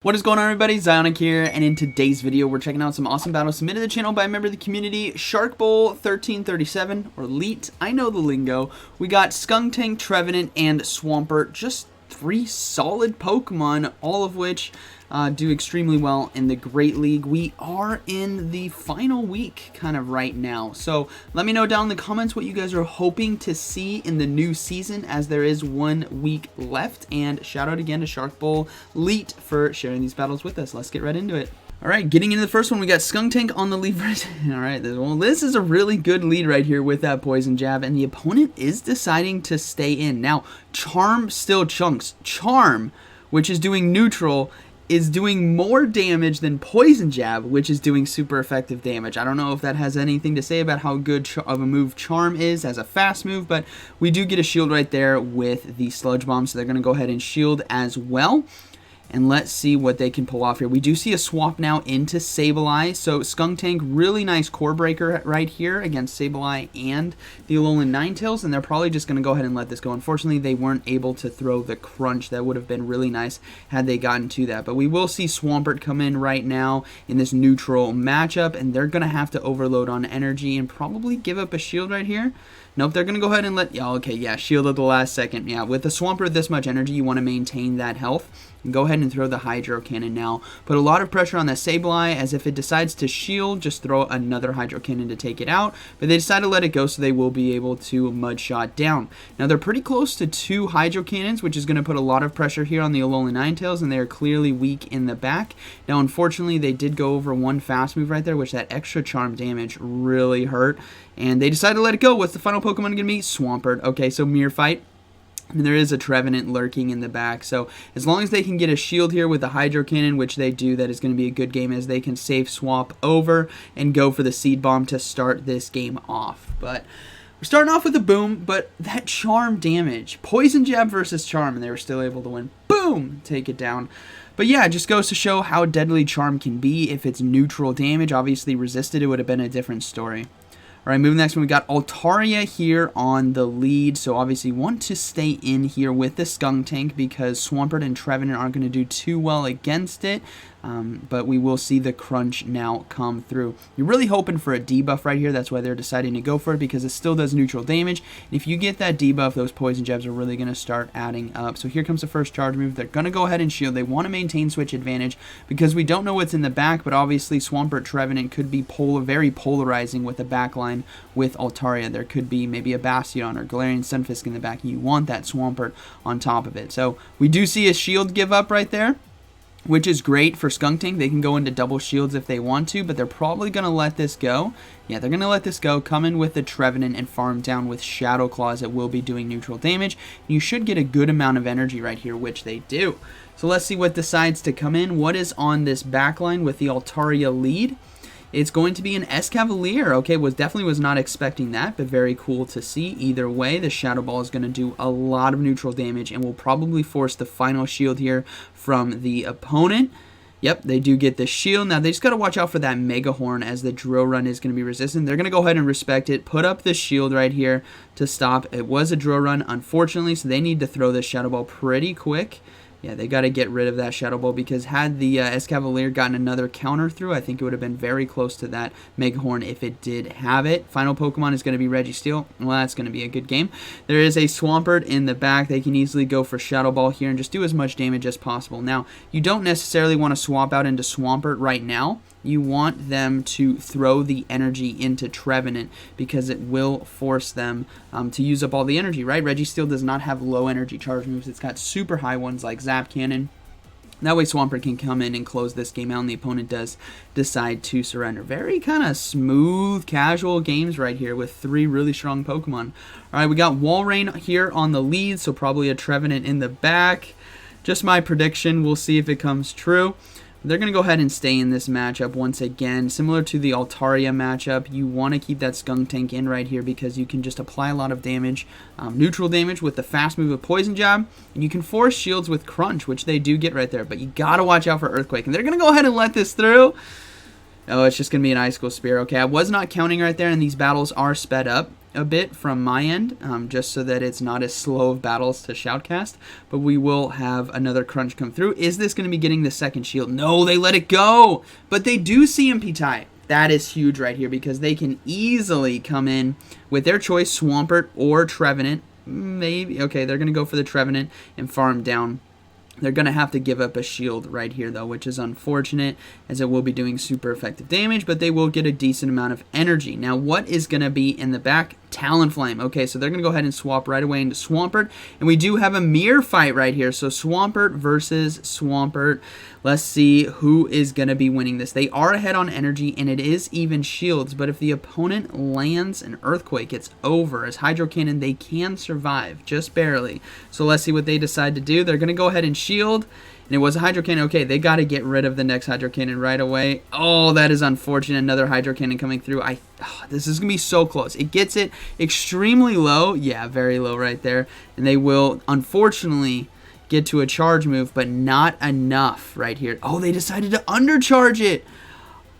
What is going on, everybody? ZyoniK here, and in today's video we're checking out some awesome battles submitted to the channel by a member of the community, Shark Bowl 1337, or Leet, I know the lingo. We got Skuntank, Trevenant, and Swampert, just three solid Pokemon, all of which do extremely well in the Great League. We are in the final week kind of right now, so let me know down in the comments what you guys are hoping to see in the new season, as there is 1 week left. And shout out again to Shark Bowl Leet for sharing these battles with us. Let's get right into it. Alright, getting into the first one, we got Skuntank on the lead. Alright, well, this is a really good lead right here with that Poison Jab, and the opponent is deciding to stay in. Now, Charm still chunks. Charm, which is doing neutral, is doing more damage than Poison Jab, which is doing super effective damage. I don't know if that has anything to say about how good of a move Charm is as a fast move, but we do get a shield right there with the Sludge Bomb, so they're going to go ahead and shield as well. And let's see what they can pull off here. We do see a swap now into Sableye. So Skuntank, really nice core breaker right here against Sableye and the Alolan Ninetales. And they're probably just going to go ahead and let this go. Unfortunately, they weren't able to throw the crunch. That would have been really nice had they gotten to that. But we will see Swampert come in right now in this neutral matchup. And they're going to have to overload on energy and probably give up a shield right here. Nope, they're going to go ahead and let... Oh, okay, yeah, shield at the last second. Yeah, with a Swampert this much energy, you want to maintain that health. And go ahead and throw the Hydro Cannon now. Put a lot of pressure on that Sableye, as if it decides to shield, just throw another Hydro Cannon to take it out. But they decide to let it go, so they will be able to Mud Shot down. Now, they're pretty close to 2 Hydro Cannons, which is going to put a lot of pressure here on the Alolan Ninetales, and they are clearly weak in the back. Now, unfortunately, they did go over one fast move right there, which that extra charm damage really hurt. And they decided to let it go. What's the final Pokemon going to be? Swampert. Okay, so Mirror Fight. And there is a Trevenant lurking in the back, so as long as they can get a shield here with the Hydro Cannon, which they do, that is going to be a good game, as they can safe swap over and go for the Seed Bomb to start this game off. But we're starting off with a boom, but that Charm damage, Poison Jab versus Charm, and they were still able to win. Boom! Take it down. But yeah, it just goes to show how deadly Charm can be. If it's neutral damage, obviously resisted, it would have been a different story. Alright, moving next one, we got Altaria here on the lead, so obviously want to stay in here with the Skuntank because Swampert and Trevenant aren't going to do too well against it, but we will see the crunch now come through. You're really hoping for a debuff right here. That's why they're deciding to go for it, because it still does neutral damage. And if you get that debuff, those Poison Jabs are really going to start adding up. So here comes the first charge move. They're going to go ahead and shield. They want to maintain switch advantage because we don't know what's in the back, but obviously Swampert Trevenant could be very polarizing with the back line with Altaria. There could be maybe a Bastion or Galarian Sunfisk in the back. You want that Swampert on top of it. So we do see a shield give up right there, which is great for Skuntank. They can go into double shields if they want to, but they're probably going to let this go. Yeah, they're going to let this go, come in with the Trevenant and farm down with Shadow Claws that will be doing neutral damage. You should get a good amount of energy right here, which they do. So let's see what decides to come in. What is on this backline with the Altaria lead? It's going to be an Escavalier. Okay, definitely was not expecting that, but very cool to see. Either way, the Shadow Ball is going to do a lot of neutral damage and will probably force the final shield here from the opponent. Yep, they do get the shield. Now, they just got to watch out for that Mega Horn, as the Drill Run is going to be resistant. They're going to go ahead and respect it, put up the shield right here to stop. It was a Drill Run, unfortunately, so they need to throw this Shadow Ball pretty quick. Yeah, they got to get rid of that Shadow Ball, because had the Escavalier gotten another counter through, I think it would have been very close to that Mega Horn if it did have it. Final Pokemon is going to be Registeel. Well, that's going to be a good game. There is a Swampert in the back. They can easily go for Shadow Ball here and just do as much damage as possible. Now, you don't necessarily want to swap out into Swampert right now. You want them to throw the energy into Trevenant, because it will force them to use up all the energy, right? Registeel does not have low energy charge moves. It's got super high ones like Zap Cannon. That way Swampert can come in and close this game out, and the opponent does decide to surrender. Very kind of smooth, casual games right here with 3 really strong Pokemon. Alright, we got Walrein here on the lead, so probably a Trevenant in the back. Just my prediction. We'll see if it comes true. They're going to go ahead and stay in this matchup once again. Similar to the Altaria matchup, you want to keep that Skuntank in right here, because you can just apply a lot of damage, neutral damage with the fast move of Poison Jab, and you can force shields with Crunch, which they do get right there, but you got to watch out for Earthquake, and they're going to go ahead and let this through. Oh, it's just going to be an Icicle Spear. Okay, I was not counting right there, and these battles are sped up. a bit from my end, just so that it's not as slow of battles to Shoutcast, but we will have another crunch come through. Is this going to be getting the second shield? No, they let it go, but they do CMP tie. That is huge right here because they can easily come in with their choice, Swampert or Trevenant. Maybe, okay, they're going to go for the Trevenant and farm down. They're going to have to give up a shield right here, though, which is unfortunate, as it will be doing super effective damage, but they will get a decent amount of energy. Now, what is going to be in the back? Talonflame. Okay, so they're going to go ahead and swap right away into Swampert, and we do have a mirror fight right here. So Swampert versus Swampert. Let's see who is going to be winning this. They are ahead on energy, and it is even shields, but if the opponent lands an Earthquake, it's over. As Hydro Cannon, they can survive, just barely. So let's see what they decide to do. They're going to go ahead and shield, and it was a Hydro Cannon. Okay, they got to get rid of the next Hydro Cannon right away. Oh, that is unfortunate. Another Hydro Cannon coming through. This is going to be so close. It gets it extremely low. Yeah, very low right there. And they will, unfortunately, get to a charge move, but not enough right here. Oh, they decided to undercharge it.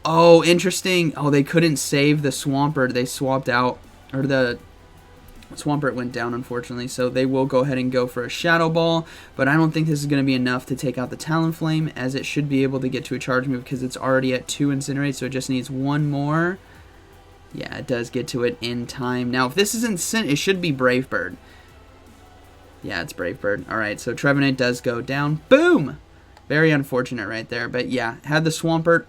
Oh, interesting. Oh, they couldn't save the Swampert. They swapped out, or the Swampert went down, unfortunately, so they will go ahead and go for a Shadow Ball, but I don't think this is going to be enough to take out the Talonflame, as it should be able to get to a charge move because it's already at 2 Incinerate, so it just needs one more. Yeah, it does get to it in time. Now, if this is Incinerate, it should be Brave Bird. Yeah, it's Brave Bird. Alright, so Trevenant does go down. Boom! Very unfortunate right there. But yeah, had the Swampert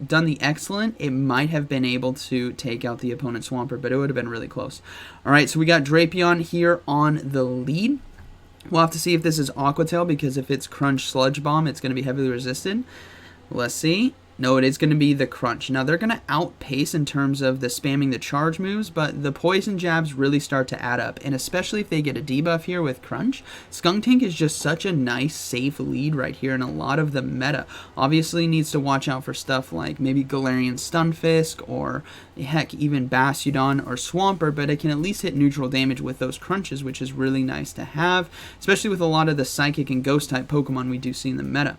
done the excellent, it might have been able to take out the opponent's Swampert, but it would have been really close. Alright, so we got Drapion here on the lead. We'll have to see if this is Aqua Tail, because if it's Crunch Sludge Bomb, it's going to be heavily resisted. Let's see. No, it is going to be the Crunch. Now, they're going to outpace in terms of the spamming the charge moves, but the Poison Jabs really start to add up, and especially if they get a debuff here with Crunch, Skuntank is just such a nice, safe lead right here in a lot of the meta. Obviously, needs to watch out for stuff like maybe Galarian Stunfisk, or heck, even Bastiodon or Swampert, but it can at least hit neutral damage with those Crunches, which is really nice to have, especially with a lot of the Psychic and Ghost-type Pokemon we do see in the meta.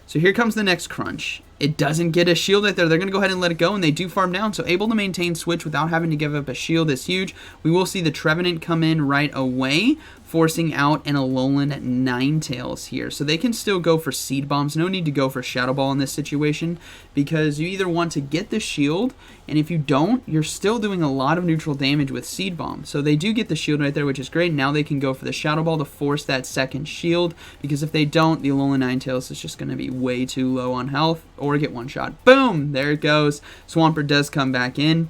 So here comes the next Crunch. It doesn't get a shield right there. They're going to go ahead and let it go, and they do farm down. So able to maintain switch without having to give up a shield is huge. We will see the Trevenant come in right away, forcing out an Alolan Ninetales here. So they can still go for Seed Bombs. No need to go for Shadow Ball in this situation, because you either want to get the shield, and if you don't, you're still doing a lot of neutral damage with Seed Bomb. So they do get the shield right there, which is great. Now they can go for the Shadow Ball to force that second shield, because if they don't, the Alolan Ninetales is just going to be way too low on health, or get one shot. Boom! There it goes. Swampert does come back in.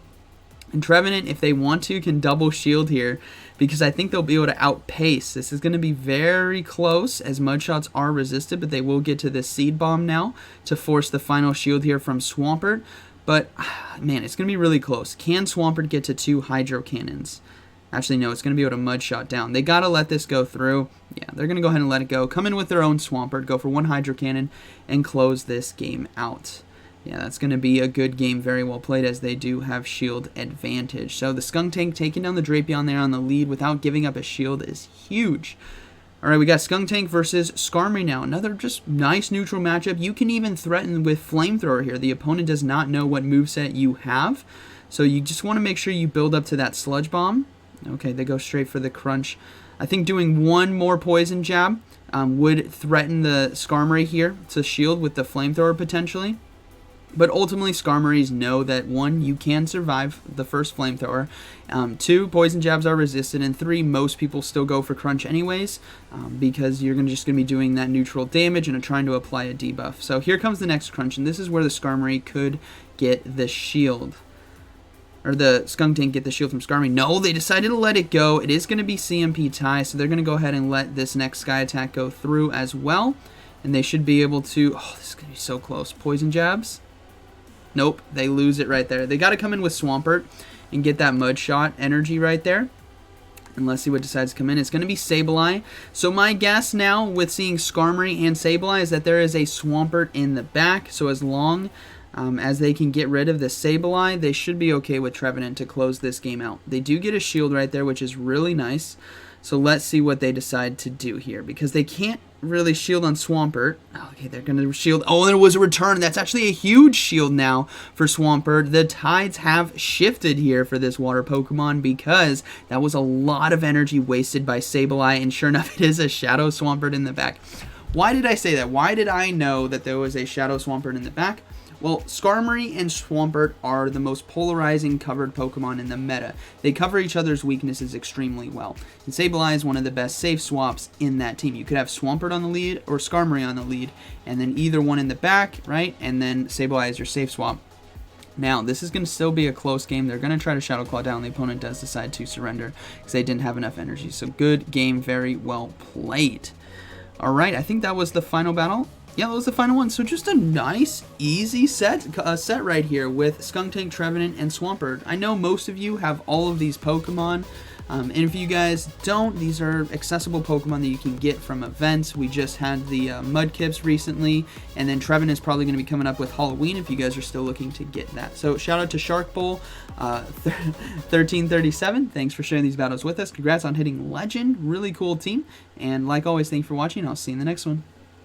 And Trevenant, if they want to, can double shield here, because I think they'll be able to outpace. This is going to be very close, as Mudshots are resisted, but they will get to this Seed Bomb now to force the final shield here from Swampert. But, man, it's going to be really close. Can Swampert get to 2 Hydro Cannons? Actually, no, it's going to be able to Mudshot down. They got to let this go through. Yeah, they're going to go ahead and let it go. Come in with their own Swampert, go for 1 Hydro Cannon, and close this game out. Yeah, that's going to be a good game, very well played, as they do have shield advantage. So the Skuntank taking down the Drapion there on the lead without giving up a shield is huge. Alright, we got Skuntank versus Skarmory now. Another just nice neutral matchup. You can even threaten with Flamethrower here. The opponent does not know what moveset you have, so you just want to make sure you build up to that Sludge Bomb. Okay, they go straight for the Crunch. I think doing one more Poison Jab would threaten the Skarmory here to shield with the Flamethrower potentially. But ultimately, Skarmories know that 1, you can survive the first Flamethrower, 2, Poison Jabs are resisted, and 3, most people still go for Crunch anyways, because you're just going to be doing that neutral damage and trying to apply a debuff. So here comes the next Crunch, and this is where the Skarmory could get the shield. Or the Skuntank get the shield from Skarmory. No, they decided to let it go. It is going to be CMP tie, so they're going to go ahead and let this next Sky Attack go through as well. And they should be able to... Oh, this is going to be so close. Poison Jabs? Nope, they lose it right there. They got to come in with Swampert and get that Mudshot energy right there. And let's see what decides to come in. It's going to be Sableye. So my guess now with seeing Skarmory and Sableye is that there is a Swampert in the back. So as long as they can get rid of the Sableye, they should be okay with Trevenant to close this game out. They do get a shield right there, which is really nice. So let's see what they decide to do here, because they can't really shield on Swampert. Okay, they're going to shield. Oh, there was a return. That's actually a huge shield now for Swampert. The tides have shifted here for this water Pokemon because that was a lot of energy wasted by Sableye, and sure enough, it is a Shadow Swampert in the back. Why did I say that? Why did I know that there was a Shadow Swampert in the back? Well, Skarmory and Swampert are the most polarizing covered Pokemon in the meta. They cover each other's weaknesses extremely well. And Sableye is one of the best safe swaps in that team. You could have Swampert on the lead or Skarmory on the lead, and then either one in the back, right? And then Sableye is your safe swap. Now, this is going to still be a close game. They're going to try to Shadow Claw down. The opponent does decide to surrender because they didn't have enough energy. So good game, very well played. All right, I think that was the final battle. Yeah, that was the final one. So just a nice, easy set right here with Skuntank, Trevenant, and Swampert. I know most of you have all of these Pokemon. And if you guys don't, these are accessible Pokemon that you can get from events. We just had the Mudkips recently, and then Trevenant is probably going to be coming up with Halloween if you guys are still looking to get that. So shout out to Sharkbowl 1337. Thanks for sharing these battles with us. Congrats on hitting Legend. Really cool team. And like always, thank you for watching. I'll see you in the next one.